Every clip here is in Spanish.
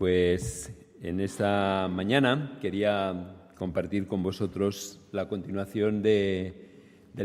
Pues en esta mañana quería compartir con vosotros la continuación del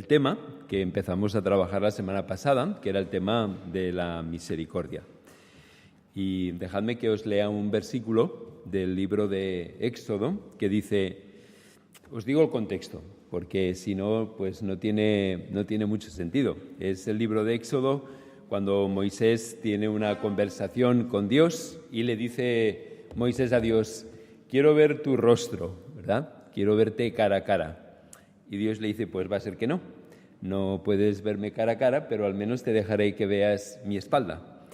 tema que empezamos a trabajar la semana pasada, que era el tema de la misericordia. Y dejadme que os lea un versículo del libro de Éxodo que dice, os digo el contexto, porque si no, pues no tiene mucho sentido. Es el libro de Éxodo cuando Moisés tiene una conversación con Dios y le dice Moisés a Dios, quiero ver tu rostro, ¿verdad? Quiero verte cara a cara. Y Dios le dice, pues va a ser que no. No puedes verme cara a cara, pero al menos te dejaré que veas mi espalda.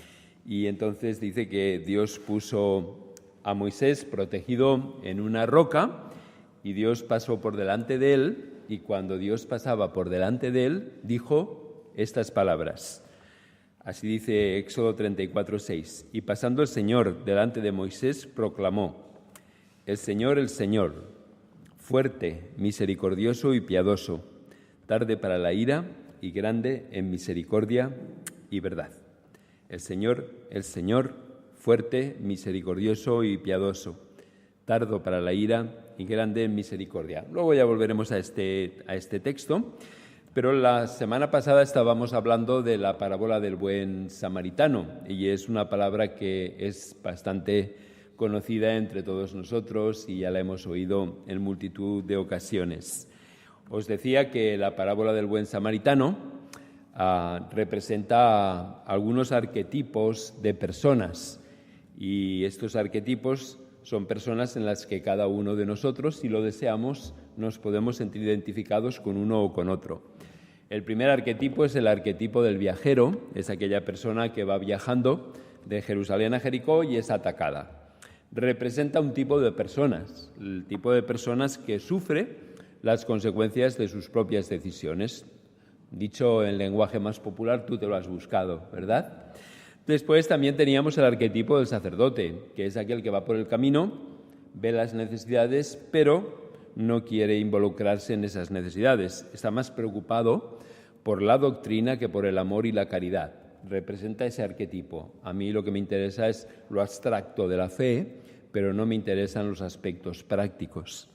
Y entonces dice que Dios puso a Moisés protegido en una roca y Dios pasó por delante de él, y cuando Dios pasaba por delante de él, dijo estas palabras. Así dice Éxodo 34:6. Y pasando el Señor delante de Moisés, proclamó, el Señor, fuerte, misericordioso y piadoso, tarde para la ira y grande en misericordia y verdad. El Señor, fuerte, misericordioso y piadoso, tardo para la ira y grande en misericordia. Luego ya volveremos a este texto, pero la semana pasada estábamos hablando de la parábola del buen samaritano, y es una palabra que es bastante conocida entre todos nosotros y ya la hemos oído en multitud de ocasiones. Os decía que la parábola del buen samaritano representa algunos arquetipos de personas, y estos arquetipos son personas en las que cada uno de nosotros, si lo deseamos, nos podemos sentir identificados con uno o con otro. El primer arquetipo es el arquetipo del viajero, es aquella persona que va viajando de Jerusalén a Jericó y es atacada. Representa un tipo de personas, el tipo de personas que sufre las consecuencias de sus propias decisiones. Dicho en lenguaje más popular, tú te lo has buscado, ¿verdad? Después también teníamos el arquetipo del sacerdote, que es aquel que va por el camino, ve las necesidades, pero no quiere involucrarse en esas necesidades. Está más preocupado por la doctrina que por el amor y la caridad. Representa ese arquetipo. A mí lo que me interesa es lo abstracto de la fe, pero no me interesan los aspectos prácticos.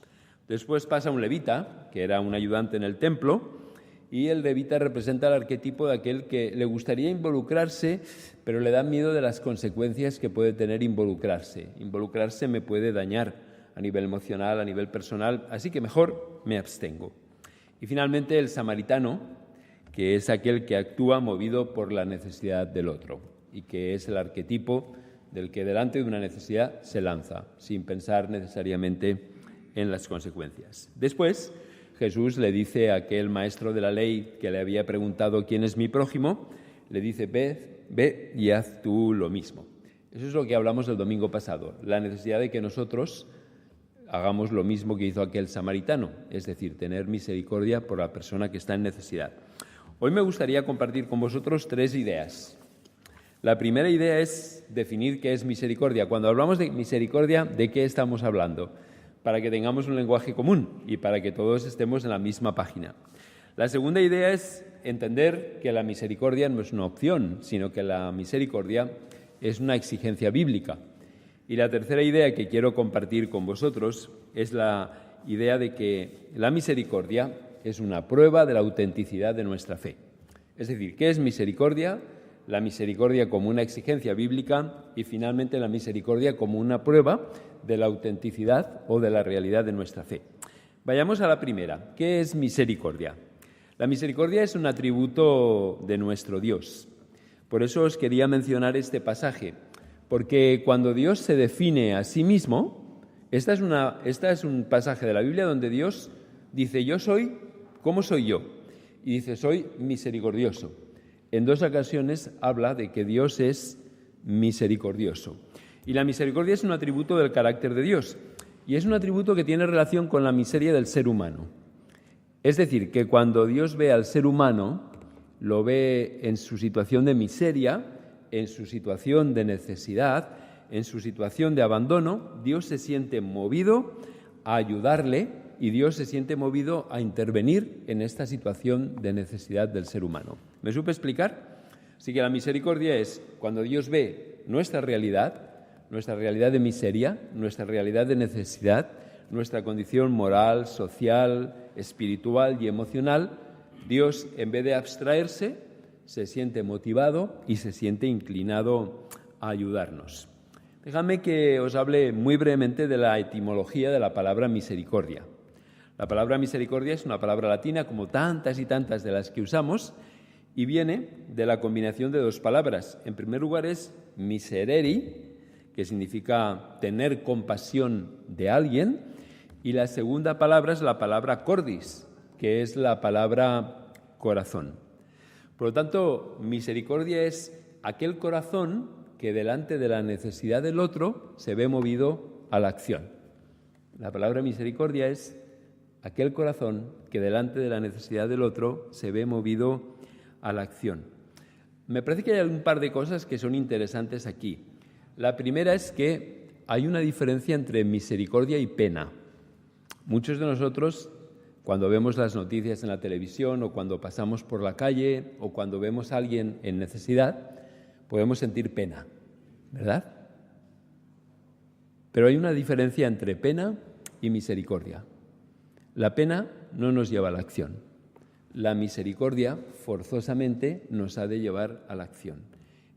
Después pasa un levita, que era un ayudante en el templo, y el levita representa el arquetipo de aquel que le gustaría involucrarse, pero le da miedo de las consecuencias que puede tener involucrarse. Involucrarse me puede dañar a nivel emocional, a nivel personal, así que mejor me abstengo. Y finalmente el samaritano, que es aquel que actúa movido por la necesidad del otro y que es el arquetipo del que delante de una necesidad se lanza, sin pensar necesariamente en las consecuencias. Después, Jesús le dice a aquel maestro de la ley que le había preguntado ¿quién es mi prójimo? Le dice, ve y haz tú lo mismo. Eso es lo que hablamos el domingo pasado, la necesidad de que nosotros hagamos lo mismo que hizo aquel samaritano, es decir, tener misericordia por la persona que está en necesidad. Hoy me gustaría compartir con vosotros 3 ideas. La primera idea es definir qué es misericordia. Cuando hablamos de misericordia, ¿de qué estamos hablando? Para que tengamos un lenguaje común y para que todos estemos en la misma página. La segunda idea es entender que la misericordia no es una opción, sino que la misericordia es una exigencia bíblica. Y la tercera idea que quiero compartir con vosotros es la idea de que la misericordia es una prueba de la autenticidad de nuestra fe. Es decir, ¿qué es misericordia? La misericordia como una exigencia bíblica y finalmente la misericordia como una prueba de la autenticidad o de la realidad de nuestra fe. Vayamos a la primera. ¿Qué es misericordia? La misericordia es un atributo de nuestro Dios. Por eso os quería mencionar este pasaje, porque cuando Dios se define a sí mismo, esta es un pasaje de la Biblia donde Dios dice, yo soy, ¿cómo soy yo? Y dice, soy misericordioso. En 2 ocasiones habla de que Dios es misericordioso. Y la misericordia es un atributo del carácter de Dios, y es un atributo que tiene relación con la miseria del ser humano. Es decir, que cuando Dios ve al ser humano, lo ve en su situación de miseria, en su situación de necesidad, en su situación de abandono, Dios se siente movido a ayudarle y Dios se siente movido a intervenir en esta situación de necesidad del ser humano. ¿Me supe explicar? Así que la misericordia es cuando Dios ve nuestra realidad, nuestra realidad de miseria, nuestra realidad de necesidad, nuestra condición moral, social, espiritual y emocional, Dios, en vez de abstraerse, se siente motivado y se siente inclinado a ayudarnos. Déjame que os hable muy brevemente de la etimología de la palabra misericordia. La palabra misericordia es una palabra latina, como tantas y tantas de las que usamos, y viene de la combinación de dos palabras. En primer lugar es miserere, que significa tener compasión de alguien, y la segunda palabra es la palabra cordis, que es la palabra corazón. Por lo tanto, misericordia es aquel corazón que delante de la necesidad del otro se ve movido a la acción. La palabra misericordia es aquel corazón que delante de la necesidad del otro se ve movido a la acción. Me parece que hay un par de cosas que son interesantes aquí. La primera es que hay una diferencia entre misericordia y pena. Muchos de nosotros, cuando vemos las noticias en la televisión o cuando pasamos por la calle o cuando vemos a alguien en necesidad, podemos sentir pena, ¿verdad? Pero hay una diferencia entre pena y misericordia. La pena no nos lleva a la acción. La misericordia forzosamente nos ha de llevar a la acción.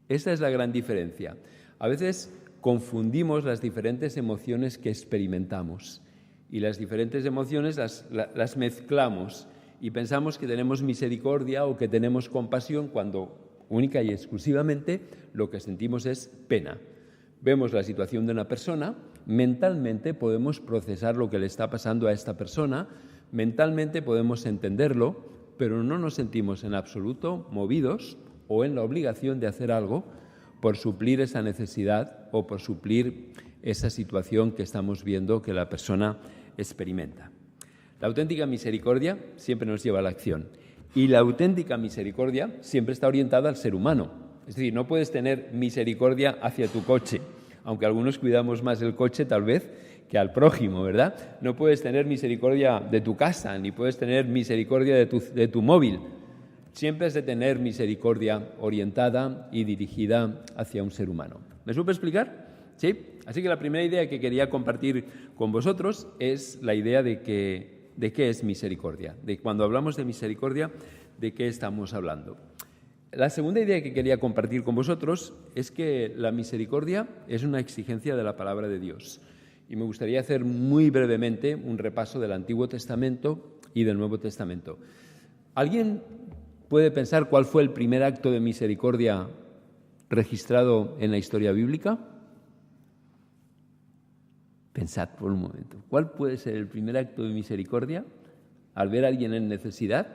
Esa es la gran diferencia. A veces confundimos las diferentes emociones que experimentamos y las diferentes emociones las mezclamos y pensamos que tenemos misericordia o que tenemos compasión cuando única y exclusivamente lo que sentimos es pena. Vemos la situación de una persona, mentalmente podemos procesar lo que le está pasando a esta persona, mentalmente podemos entenderlo, pero no nos sentimos en absoluto movidos o en la obligación de hacer algo por suplir esa necesidad o por suplir esa situación que estamos viendo que la persona experimenta. La auténtica misericordia siempre nos lleva a la acción y la auténtica misericordia siempre está orientada al ser humano. Es decir, no puedes tener misericordia hacia tu coche, aunque algunos cuidamos más el coche tal vez que al prójimo, ¿verdad? No puedes tener misericordia de tu casa, ni puedes tener misericordia de tu móvil. Siempre has de tener misericordia orientada y dirigida hacia un ser humano. ¿Me supe explicar? ¿Sí? Así que la primera idea que quería compartir con vosotros es la idea de qué es misericordia. De cuando hablamos de misericordia, ¿de qué estamos hablando? La segunda idea que quería compartir con vosotros es que la misericordia es una exigencia de la palabra de Dios. Y me gustaría hacer muy brevemente un repaso del Antiguo Testamento y del Nuevo Testamento. ¿Alguien puede pensar cuál fue el primer acto de misericordia registrado en la historia bíblica? Pensad por un momento. ¿Cuál puede ser el primer acto de misericordia al ver a alguien en necesidad?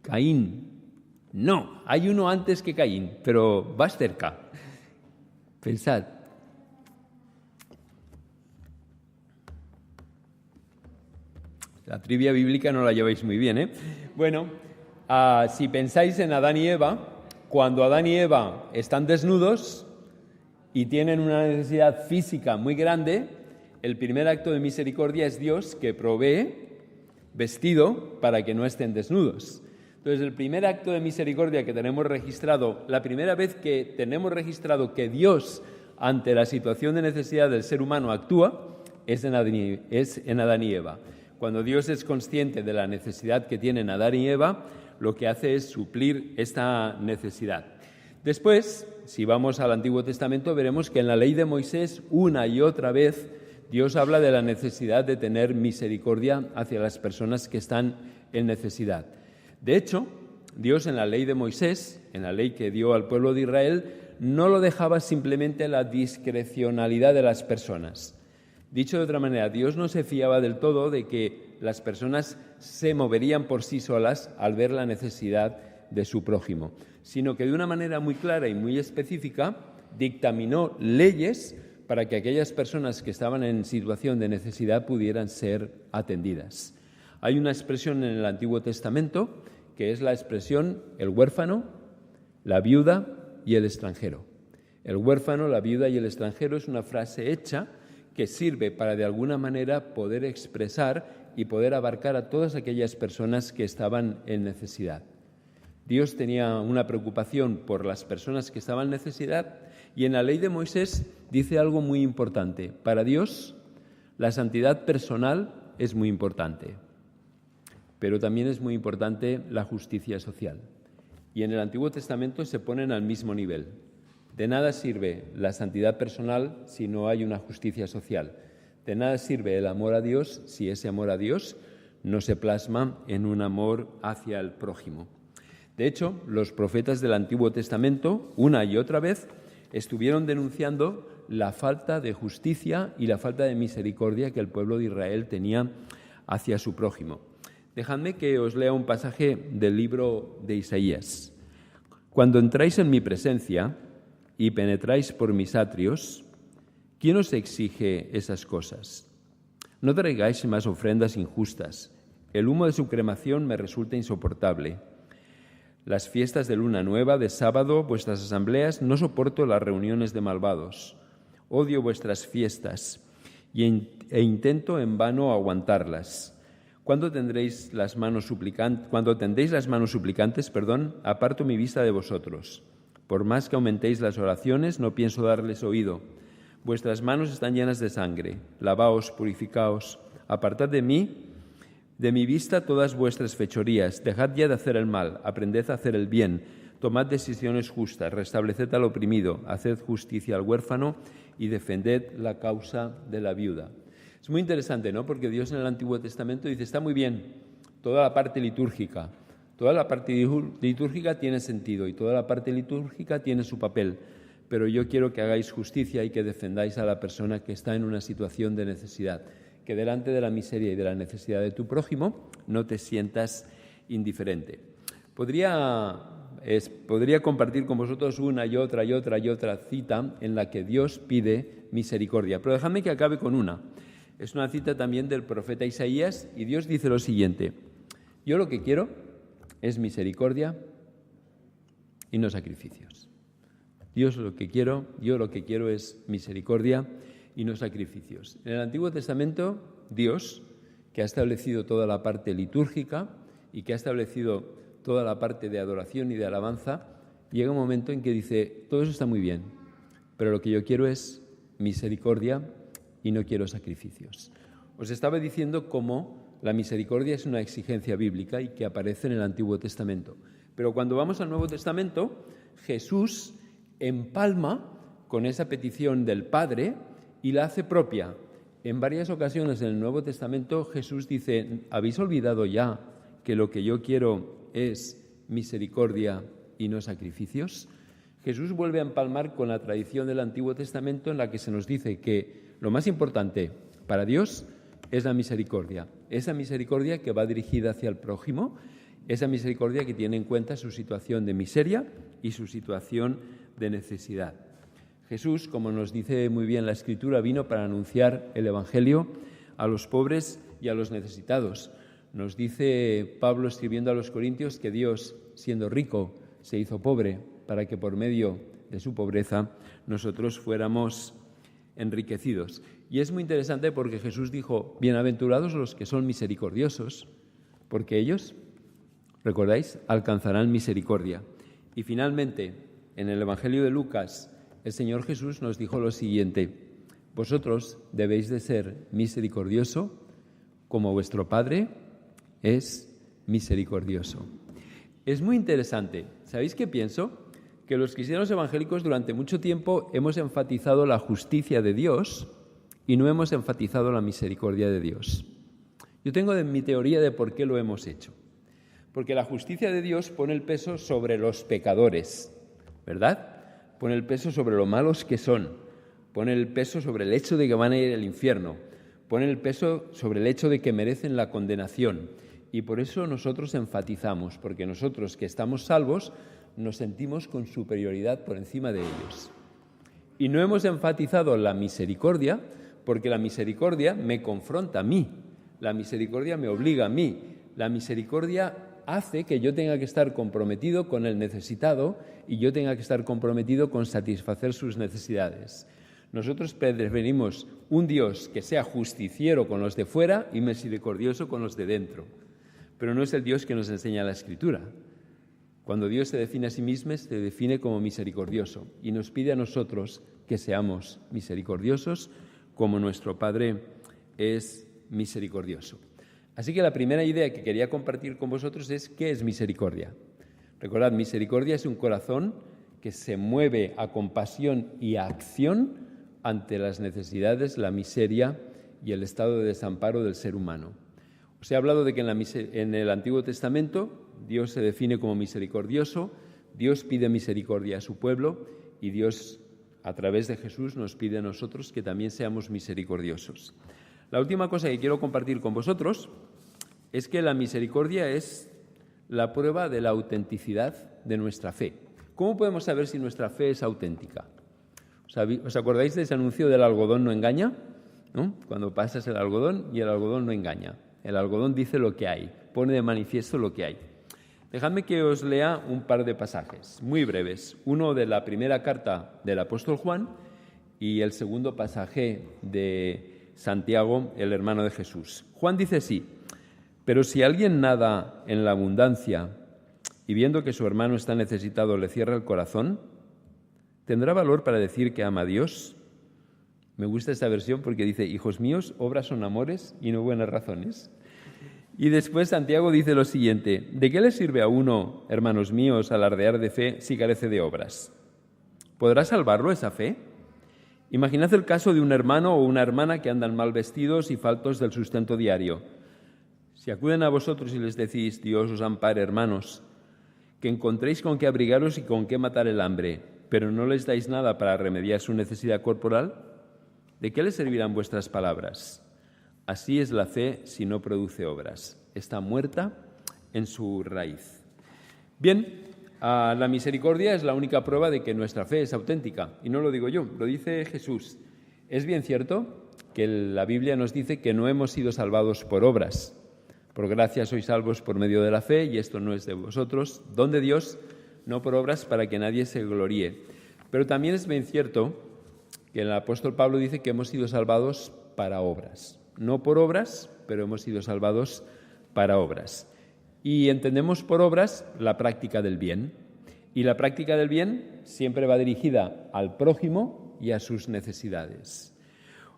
Caín. No, hay uno antes que Caín, pero vas cerca. Pensad. La trivia bíblica no la lleváis muy bien, ¿eh? Bueno, si pensáis en Adán y Eva, cuando Adán y Eva están desnudos y tienen una necesidad física muy grande, el primer acto de misericordia es Dios que provee vestido para que no estén desnudos. Entonces, el primer acto de misericordia que tenemos registrado, la primera vez que tenemos registrado que Dios, ante la situación de necesidad del ser humano, actúa, es en Adán y Eva. Cuando Dios es consciente de la necesidad que tienen Adán y Eva, lo que hace es suplir esta necesidad. Después, si vamos al Antiguo Testamento, veremos que en la ley de Moisés, una y otra vez, Dios habla de la necesidad de tener misericordia hacia las personas que están en necesidad. De hecho, Dios en la ley de Moisés, en la ley que dio al pueblo de Israel, no lo dejaba simplemente a la discrecionalidad de las personas. Dicho de otra manera, Dios no se fiaba del todo de que las personas se moverían por sí solas al ver la necesidad de su prójimo, sino que de una manera muy clara y muy específica dictaminó leyes para que aquellas personas que estaban en situación de necesidad pudieran ser atendidas. Hay una expresión en el Antiguo Testamento que es la expresión el huérfano, la viuda y el extranjero. El huérfano, la viuda y el extranjero es una frase hecha que sirve para de alguna manera poder expresar y poder abarcar a todas aquellas personas que estaban en necesidad. Dios tenía una preocupación por las personas que estaban en necesidad Y en la ley de Moisés dice algo muy importante. Para Dios, la santidad personal es muy importante, pero también es muy importante la justicia social. Y en el Antiguo Testamento se ponen al mismo nivel. De nada sirve la santidad personal si no hay una justicia social. De nada sirve el amor a Dios si ese amor a Dios no se plasma en un amor hacia el prójimo. De hecho, los profetas del Antiguo Testamento, una y otra vez, estuvieron denunciando la falta de justicia y la falta de misericordia que el pueblo de Israel tenía hacia su prójimo. Dejadme que os lea un pasaje del libro de Isaías. Cuando entráis en mi presencia y penetráis por mis atrios, ¿quién os exige esas cosas? No traigáis más ofrendas injustas. El humo de su cremación me resulta insoportable. Las fiestas de luna nueva, de sábado, vuestras asambleas, no soporto las reuniones de malvados. Odio vuestras fiestas e intento en vano aguantarlas. Cuando tendéis las manos suplicantes, aparto mi vista de vosotros. Por más que aumentéis las oraciones, no pienso darles oído. Vuestras manos están llenas de sangre. Lavaos, purificaos. Apartad de mi vista todas vuestras fechorías. Dejad ya de hacer el mal. Aprended a hacer el bien. Tomad decisiones justas. Restableced al oprimido. Haced justicia al huérfano y defended la causa de la viuda. Es muy interesante, ¿no? Porque Dios en el Antiguo Testamento dice, está muy bien, toda la parte litúrgica. Toda la parte litúrgica tiene sentido y toda la parte litúrgica tiene su papel. Pero yo quiero que hagáis justicia y que defendáis a la persona que está en una situación de necesidad, que delante de la miseria y de la necesidad de tu prójimo no te sientas indiferente. Podría compartir con vosotros una y otra cita en la que Dios pide misericordia, pero dejadme que acabe con una. Es una cita también del profeta Isaías y Dios dice lo siguiente: yo lo que quiero es misericordia y no sacrificios. Yo lo que quiero es misericordia y no sacrificios. En el Antiguo Testamento, Dios, que ha establecido toda la parte litúrgica y que ha establecido toda la parte de adoración y de alabanza, llega un momento en que dice, todo eso está muy bien, pero lo que yo quiero es misericordia y no quiero sacrificios. Os estaba diciendo cómo la misericordia es una exigencia bíblica y que aparece en el Antiguo Testamento. Pero cuando vamos al Nuevo Testamento, Jesús empalma con esa petición del Padre y la hace propia. En varias ocasiones en el Nuevo Testamento Jesús dice, ¿habéis olvidado ya que lo que yo quiero es misericordia y no sacrificios? Jesús vuelve a empalmar con la tradición del Antiguo Testamento en la que se nos dice que lo más importante para Dios es la misericordia. Esa misericordia que va dirigida hacia el prójimo, esa misericordia que tiene en cuenta su situación de miseria y su situación de necesidad. Jesús, como nos dice muy bien la Escritura, vino para anunciar el Evangelio a los pobres y a los necesitados. Nos dice Pablo escribiendo a los Corintios que Dios, siendo rico, se hizo pobre para que por medio de su pobreza nosotros fuéramos enriquecidos. Y es muy interesante porque Jesús dijo, bienaventurados los que son misericordiosos, porque ellos, ¿recordáis?, alcanzarán misericordia. Y finalmente, en el Evangelio de Lucas, el Señor Jesús nos dijo lo siguiente, vosotros debéis de ser misericordioso como vuestro Padre es misericordioso. Es muy interesante. ¿Sabéis qué pienso? Que los cristianos evangélicos durante mucho tiempo hemos enfatizado la justicia de Dios y no hemos enfatizado la misericordia de Dios. Yo tengo mi teoría de por qué lo hemos hecho. Porque la justicia de Dios pone el peso sobre los pecadores, ¿verdad? Pone el peso sobre lo malos que son, pone el peso sobre el hecho de que van a ir al infierno, pone el peso sobre el hecho de que merecen la condenación. Y por eso nosotros enfatizamos, porque nosotros que estamos salvos nos sentimos con superioridad por encima de ellos. Y no hemos enfatizado la misericordia, porque la misericordia me confronta a mí, la misericordia me obliga a mí, la misericordia hace que yo tenga que estar comprometido con el necesitado y yo tenga que estar comprometido con satisfacer sus necesidades. Nosotros preferimos un Dios que sea justiciero con los de fuera y misericordioso con los de dentro. Pero no es el Dios que nos enseña la Escritura. Cuando Dios se define a sí mismo, se define como misericordioso y nos pide a nosotros que seamos misericordiosos como nuestro Padre es misericordioso. Así que la primera idea que quería compartir con vosotros es ¿qué es misericordia? Recordad, misericordia es un corazón que se mueve a compasión y a acción ante las necesidades, la miseria y el estado de desamparo del ser humano. Os he hablado de que en el Antiguo Testamento Dios se define como misericordioso, Dios pide misericordia a su pueblo y Dios, a través de Jesús, nos pide a nosotros que también seamos misericordiosos. La última cosa que quiero compartir con vosotros es que la misericordia es la prueba de la autenticidad de nuestra fe. ¿Cómo podemos saber si nuestra fe es auténtica? ¿Os acordáis de ese anuncio del algodón no engaña? ¿No? Cuando pasas el algodón y el algodón no engaña. El algodón dice lo que hay, pone de manifiesto lo que hay. Dejadme que os lea un par de pasajes muy breves. Uno de la primera carta del apóstol Juan y el segundo pasaje de Santiago, el hermano de Jesús. Juan dice así: pero si alguien nada en la abundancia y viendo que su hermano está necesitado le cierra el corazón, ¿tendrá valor para decir que ama a Dios? Me gusta esta versión porque dice: hijos míos, obras son amores y no buenas razones. Y después Santiago dice lo siguiente: ¿de qué le sirve a uno, hermanos míos, alardear de fe si carece de obras? ¿Podrá salvarlo esa fe? Imaginad el caso de un hermano o una hermana que andan mal vestidos y faltos del sustento diario. Si acuden a vosotros y les decís: Dios os ampare, hermanos, que encontréis con qué abrigaros y con qué matar el hambre, pero no les dais nada para remediar su necesidad corporal, ¿de qué les servirán vuestras palabras? Así es la fe si no produce obras. Está muerta en su raíz. Bien, la misericordia es la única prueba de que nuestra fe es auténtica. Y no lo digo yo, lo dice Jesús. Es bien cierto que la Biblia nos dice que no hemos sido salvados por obras. Por gracia sois salvos por medio de la fe, y esto no es de vosotros, don de Dios, no por obras para que nadie se gloríe. Pero también es bien cierto que el apóstol Pablo dice que hemos sido salvados para obras. No por obras, pero hemos sido salvados para obras. Y entendemos por obras la práctica del bien. Y la práctica del bien siempre va dirigida al prójimo y a sus necesidades.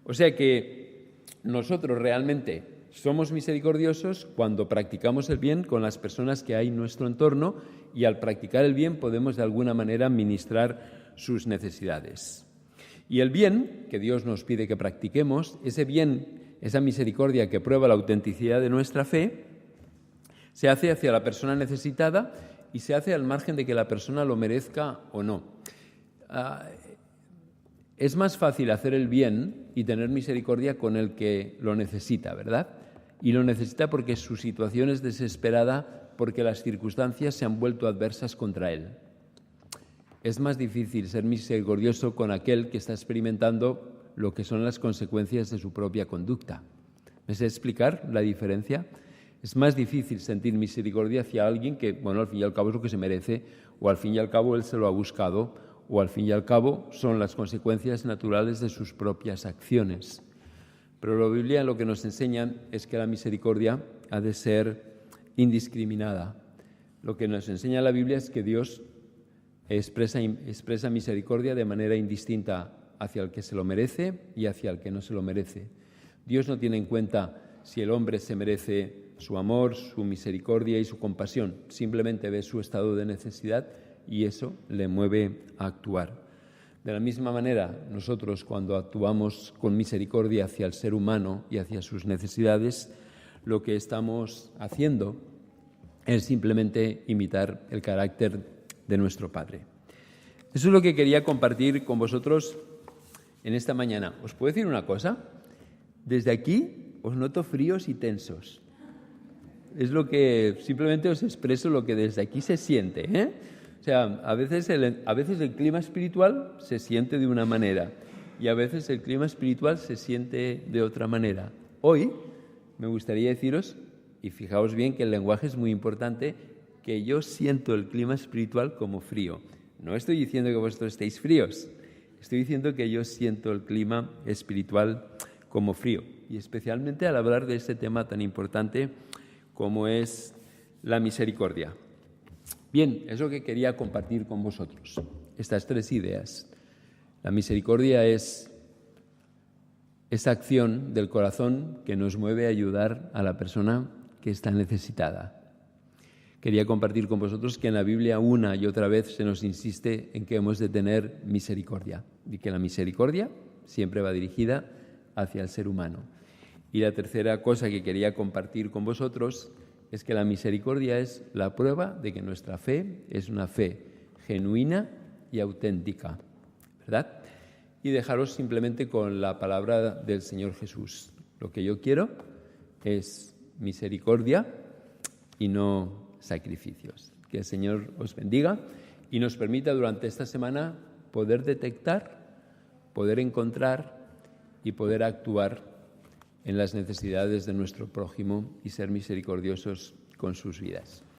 O sea que nosotros realmente somos misericordiosos cuando practicamos el bien con las personas que hay en nuestro entorno, y al practicar el bien podemos de alguna manera ministrar sus necesidades. Y el bien que Dios nos pide que practiquemos, ese bien, esa misericordia que prueba la autenticidad de nuestra fe, se hace hacia la persona necesitada y se hace al margen de que la persona lo merezca o no. Es más fácil hacer el bien y tener misericordia con el que lo necesita, ¿verdad? Y lo necesita porque su situación es desesperada, porque las circunstancias se han vuelto adversas contra él. Es más difícil ser misericordioso con aquel que está experimentando lo que son las consecuencias de su propia conducta. ¿Me sé explicar la diferencia? Es más difícil sentir misericordia hacia alguien que, bueno, al fin y al cabo es lo que se merece, o al fin y al cabo él se lo ha buscado, o al fin y al cabo son las consecuencias naturales de sus propias acciones. Pero la Biblia lo que nos enseña es que la misericordia ha de ser indiscriminada. Lo que nos enseña la Biblia es que Dios expresa misericordia de manera indistinta hacia el que se lo merece y hacia el que no se lo merece. Dios no tiene en cuenta si el hombre se merece su amor, su misericordia y su compasión. Simplemente ve su estado de necesidad y eso le mueve a actuar. De la misma manera, nosotros cuando actuamos con misericordia hacia el ser humano y hacia sus necesidades, lo que estamos haciendo es simplemente imitar el carácter de nuestro Padre. Eso es lo que quería compartir con vosotros en esta mañana. ¿Os puedo decir una cosa? Desde aquí os noto fríos y tensos. Es lo que simplemente os expreso lo que desde aquí se siente, ¿eh? O sea, a veces el clima espiritual se siente de una manera y a veces el clima espiritual se siente de otra manera. Hoy me gustaría deciros, y fijaos bien que el lenguaje es muy importante, que yo siento el clima espiritual como frío. No estoy diciendo que vosotros estéis fríos, estoy diciendo que yo siento el clima espiritual como frío, y especialmente al hablar de este tema tan importante como es la misericordia. Bien, es lo que quería compartir con vosotros, estas 3 ideas. La misericordia es esa acción del corazón que nos mueve a ayudar a la persona que está necesitada. Quería compartir con vosotros que en la Biblia una y otra vez se nos insiste en que hemos de tener misericordia y que la misericordia siempre va dirigida hacia el ser humano. Y la tercera cosa que quería compartir con vosotros es que la misericordia es la prueba de que nuestra fe es una fe genuina y auténtica, ¿verdad? Y dejaros simplemente con la palabra del Señor Jesús. Lo que yo quiero es misericordia y no sacrificios. Que el Señor os bendiga y nos permita durante esta semana poder detectar, poder encontrar y poder actuar en las necesidades de nuestro prójimo y ser misericordiosos con sus vidas.